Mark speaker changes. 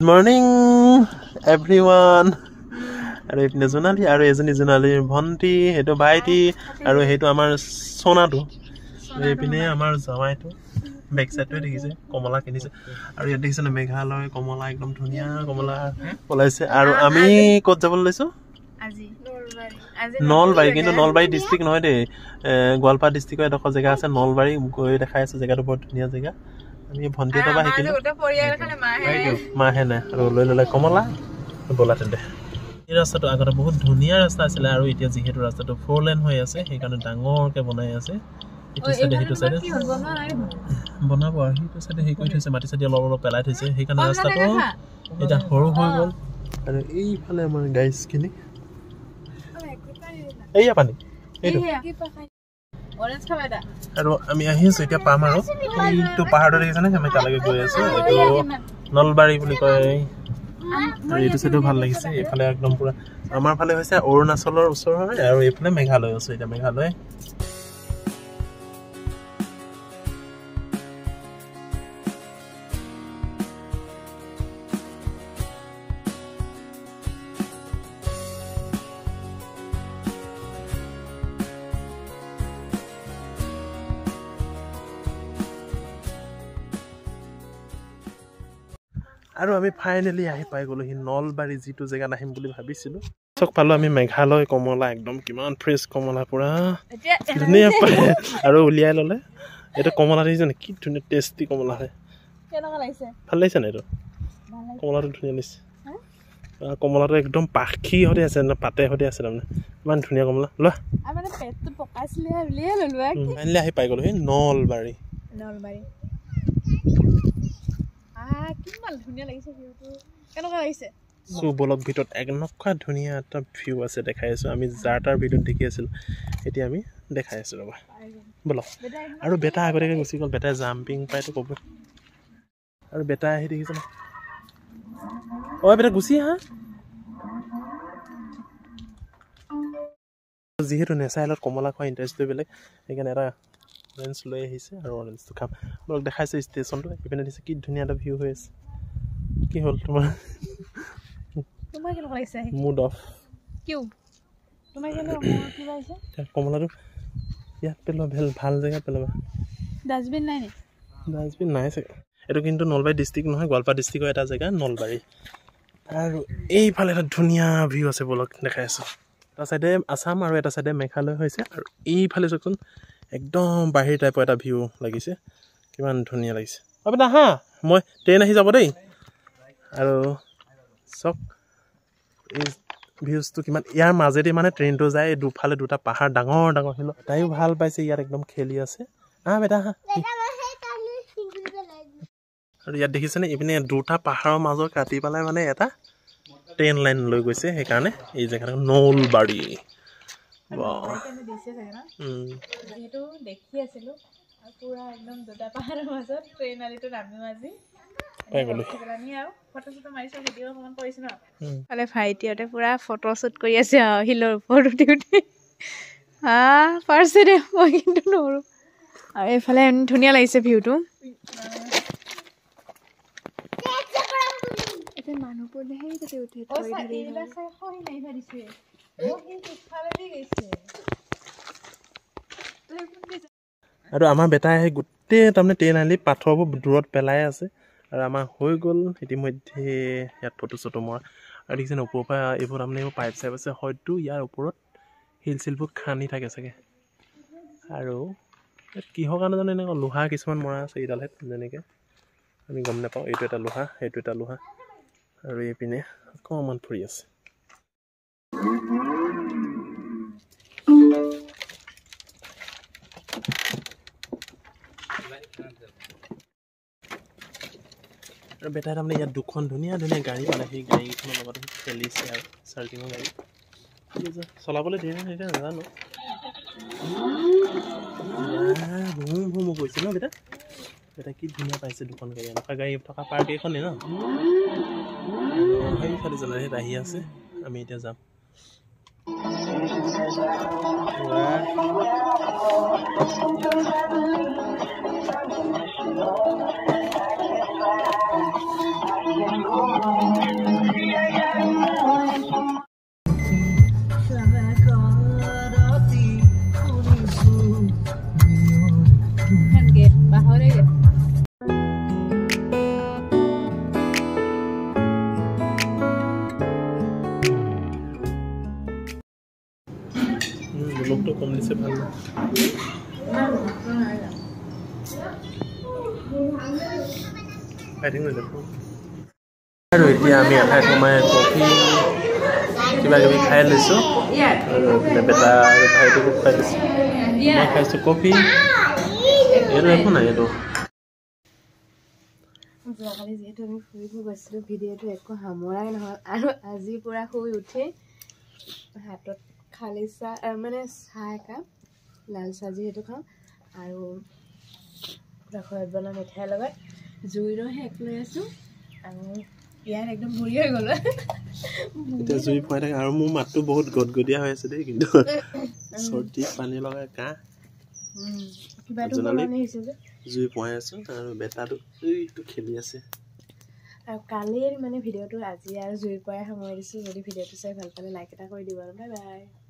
Speaker 1: Good morning, everyone. আৰু এইপিনে জোনালী আৰু এজনী জোনালীৰ ভণ্টি, সেইটো ভাইটি আৰু সেইটো আমাৰ সোনাটো। এইপিনে আমাৰ জামাইটো বেক চাইডটোৱে দেখিছে, কমলা কিনিছে। আৰু ইয়াত দেখিছে মেঘালয় কমলা একদম ধুনীয়া কমলা ওলাইছে। আৰু আমি ক'ত যাবলৈ লৈছোঁ? নলবাৰী, কিন্তু নলবাৰী ডিষ্ট্ৰিক্ট নহয় দেই, গোৱালপাৰা ডিষ্ট্ৰিক্টৰ এডোখৰ জেগা আছে নলবাৰী। গৈ দেখাই আছোঁ, জেগাটো বৰ ধুনীয়া জেগা। আমি ভণ্টি এটা পৰা শিকিলোঁ, মাহে নাই আৰু লৈ ল'লে কমলা। ব'লা তেন্তে। এই ৰাস্তাটো আগতে বহুত ধুনীয়া ৰাস্তা আছিলে, আৰু এতিয়া যিহেতু ৰাস্তাটো 4 লেন হৈ আছে, সেইকাৰণে ডাঙৰকৈ বনাই আছে। ইটো চাইডে সেইটো চাইডে বনাব, আৰু সেইটো চাইডে হেৰি কৰি থৈছে, মাটি চাটি অলপ অলপ পেলাই থৈছে, সেইকাৰণে ৰাস্তাটো এতিয়া সৰু হৈ গ'ল। আৰু এইফালে আমাৰ গাইজখিনি, এইয়া পানী এইটো। আৰু আমি আহি আছোঁ, এতিয়া পাম আৰু এইটো পাহাৰটো দেখিছেনে? আমি তালৈকে গৈ আছোঁ। এইটো নলবাৰী বুলি কয়। আৰু এইটো চাইডো ভাল লাগিছে। এইফালে একদম পুৰা আমাৰ ফালে হৈছে অৰুণাচলৰ ওচৰ হয়, আৰু এইফালে মেঘালয় আছে। এতিয়া মেঘালয় আৰু আমি ফাইনেলি আহি পাই গ'লোহি নলবাৰী, যিটো জেগাত আহিম বুলি ভাবিছিলোঁ। চক পালোঁ আমি মেঘালয় কমলা, একদম কিমান ফ্ৰেছ কমলা, পুৰা ধুনীয়া পায়। আৰু উলিয়াই ল'লে এইটো কমলা দেখিছে নে? কি ধুনীয়া টেষ্টি কমলা হয়। ভাল লাগিছে নাই? এইটো কমলাটো ধুনীয়া লাগিছে। কমলাটো একদম পাখি সৈতে আছে, পাতে সৈতে আছে, তাৰমানে ইমান ধুনীয়া কমলা। লোৱা, ফাইনেলি আহি পাই গ'লোহি নলবাৰী। চুবলক ভিতৰত এনেকুৱা ধুনীয়া এটা ভিউ আছে, দেখাই আছোঁ। আমি যাৰ তাৰ ভিডিঅ'ত দেখি আছিলোঁ, এতিয়া আমি দেখাই আছোঁ। ৰ'বা ব'লক। আৰু বেটা আগতীয়াকৈ গুচি গ'ল, বেটাই জাম্পিং পাইতো ক'ব। আৰু বেটা আহি দেখিছে ন? অ' বেটা গুচি আহা। যিহেতু নেচাৰেলত কমলা খোৱা ইণ্টাৰেষ্টটো বেলেগ, সেইকাৰণে এটা অৰেঞ্জ লৈ আহিছে, আৰু অৰেঞ্জটো খাম। ব'লক দেখাইছোঁ ষ্টেচনটো। এইপিনে দিছে কি ধুনীয়া এটা ভিউ হৈ আছে। কি হ'ল তোমাৰ? Mood off. কমলাটো ইয়াত পেলোৱা, ভাল জেগাত পেলাবা। ডাষ্টবিন নাই চাগে। এইটো কিন্তু নলবাৰী ডিষ্ট্ৰিক্ট নহয়, গোৱালপাৰা ডিষ্ট্ৰিক্টৰ এটা জেগা নলবাৰী। আৰু এইফালে এটা ধুনীয়া ভিউ আছে, ব'লক দেখাই আছোঁ। এটা চাইডে আছাম আৰু এটা চাইডে মেঘালয় হৈছে, আৰু এইফালে চাওকচোন একদম বাহিৰ টাইপৰ এটা ভিউ লাগিছে, কিমান ধুনীয়া লাগিছে। আপুনি আহা, মই ট্ৰেইন আহি যাব দেই। আৰু চাওক এই ভিউজটো কিমান, ইয়াৰ মাজেদি মানে ট্ৰেইনটো যায়। দুফালে দুটা পাহাৰ, ডাঙৰ ডাঙৰ শিল। তাইও ভাল পাইছে, ইয়াত একদম খেলি আছে। বেটা আহা। আৰু ইয়াত দেখিছেনে, এইপিনে দুটা পাহাৰৰ মাজত কাটি পেলাই মানে এটা ট্ৰেইন লাইন লৈ গৈছে, সেইকাৰণে এই জেগাটো নলবাৰী।
Speaker 2: ভাইটিহঁতে পুৰা ফটো শ্বুট কৰি আছে শিলৰ ওপৰত উঠি উঠি। পাৰিছে দে, মই কিন্তু নোৱাৰোঁ। আৰু এইফালে ধুনীয়া লাগিছে ভিউটো।
Speaker 1: আৰু আমাৰ বেটাই আহি গোটেই তাৰমানে ট্ৰেইন আলি পাথৰবোৰ দূৰত পেলাই আছে। আৰু আমাৰ হৈ গ'ল ইতিমধ্যে ইয়াত ফটো চটো মৰা। আৰু দেখিছেনে ওপৰৰ পৰা এইবোৰ তাৰমানে এইবোৰ পাইপ চাইপ আছে, হয়তো ইয়াৰ ওপৰত শিল চিলবোৰ খান্দি থাকে চাগে। আৰু কিহৰ কাৰণে জানো এনেকুৱা লোহা কিছুমান মৰা আছে এইডালহেঁত, যেনেকৈ আমি গম নাপাওঁ। এইটো এটা লোহা, সেইটো এটা লোহা, আৰু এইপিনে অকণমান ফুৰি আছে। আৰু বেটাই তাৰমানে ইয়াত দুখন ধুনীয়া ধুনীয়া গাড়ী পালে, সেই গাড়ীখনৰ লগত খেলিছে। আৰু চাৰ্জিঙৰ গাড়ী চলাবলৈ দিয়ে নে এতিয়া নাজানো। ভুম ভুমো কৰিছে ন বেটা? বেটা কি ধুনীয়া পাইছে দুখন গাড়ী। এনেকুৱা গাড়ী থকা পাৰ্ক এইখনেই ন? সেইফালে জেনেৰেট আহি আছে, আমি এতিয়া যাম। নিমখটো কম দিছে ভাল না আৰু এতিয়া আমি এঠাইত সোমাই কফি কিবা কিবি খাই লৈছোঁ আৰু বেটা আৰু ভাইটোকো খুৱাই লৈছোঁ মই খাইছোঁ কফি এইটো একো নাই এইটো
Speaker 2: যোৱাকালি যিহেতু আমি ফুৰিব গৈছিলোঁ ভিডিঅ'টো একো সামৰাই নহ'ল আৰু আজি পুৰা শুই উঠি হাতত খালি চাহ মানে চাহ একাপ লাল চাহ যিহেতু খাওঁ আৰু পুৰা ঘৰত বনোৱা মিঠাইৰ লগত জুইৰো শেষ লৈ আছোঁ আৰু ইয়াত একদম ভৰি হৈ গ'ল
Speaker 1: এতিয়া জুই ফুৱাই থাকে আৰু মোৰ মাতটো বহুত গদগদীয়া হৈ আছে দেই কিন্তু চৰ্দি পানী লগাই কাহ জুই ফুৱাই আছোঁ আৰু বেটাটো এইটো খেলি আছে
Speaker 2: আৰু কালিৰ মানে ভিডিঅ'টো আজি আৰু জুই ফুৱাই সামৰি দিছোঁ যদি ভিডিঅ'টো চাই ভাল পালে লাইক এটা কৰি দিব আৰু বাই বাই